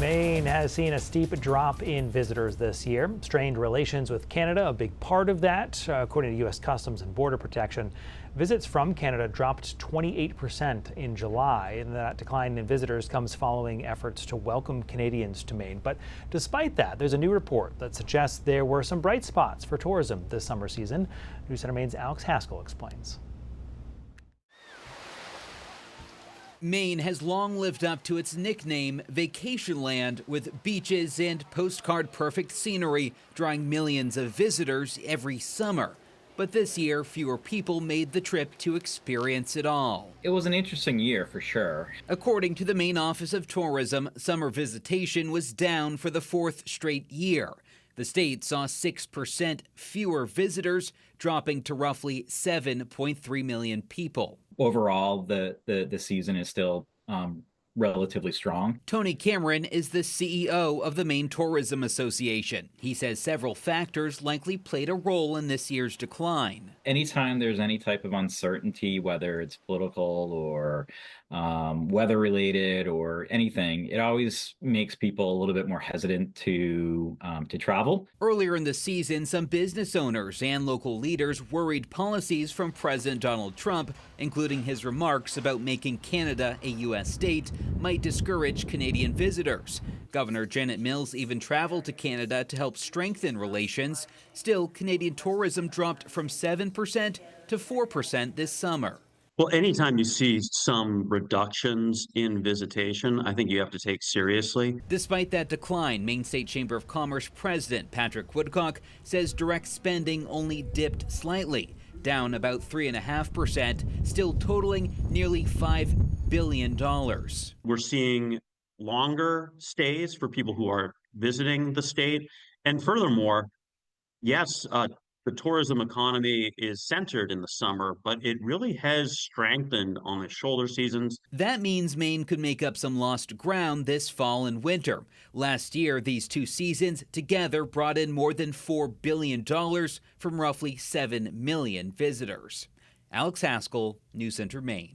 Maine has seen a steep drop in visitors this year. Strained relations with Canada, a big part of that. According to U.S. Customs and Border Protection, visits from Canada dropped 28% in July. And that decline in visitors comes following efforts to welcome Canadians to Maine. But despite that, there's a new report that suggests there were some bright spots for tourism this summer season. News Center Maine's Alex Haskell explains. Maine has long lived up to its nickname, Vacation Land, with beaches and postcard-perfect scenery drawing millions of visitors every summer. But this year, fewer people made the trip to experience it all. It was an interesting year for sure. According to the Maine Office of Tourism, summer visitation was down for the fourth straight year. The state saw 6% fewer visitors, dropping to roughly 7.3 million people. Overall, the season is still relatively strong. Tony Cameron is the CEO of the Maine Tourism Association. He says several factors likely played a role in this year's decline. Anytime there's any type of uncertainty, whether it's political or weather related or anything, it always makes people a little bit more hesitant to travel. Earlier in the season, some business owners and local leaders worried policies from President Donald Trump, including his remarks about making Canada a U.S. state, might discourage Canadian visitors. Governor Janet Mills even traveled to Canada to help strengthen relations. Still, Canadian tourism dropped from 7% to 4% this summer. Well, anytime you see some reductions in visitation, I think you have to take seriously. Despite that decline, Maine State Chamber of Commerce President Patrick Woodcock says direct spending only dipped slightly, down about 3.5%, still totaling nearly $5 billion. We're seeing longer stays for people who are visiting the state. And furthermore, yes, the tourism economy is centered in the summer, but it really has strengthened on the shoulder seasons. That means Maine could make up some lost ground this fall and winter. Last year, these two seasons together brought in more than $4 billion from roughly 7 million visitors. Alex Haskell, News Center, Maine.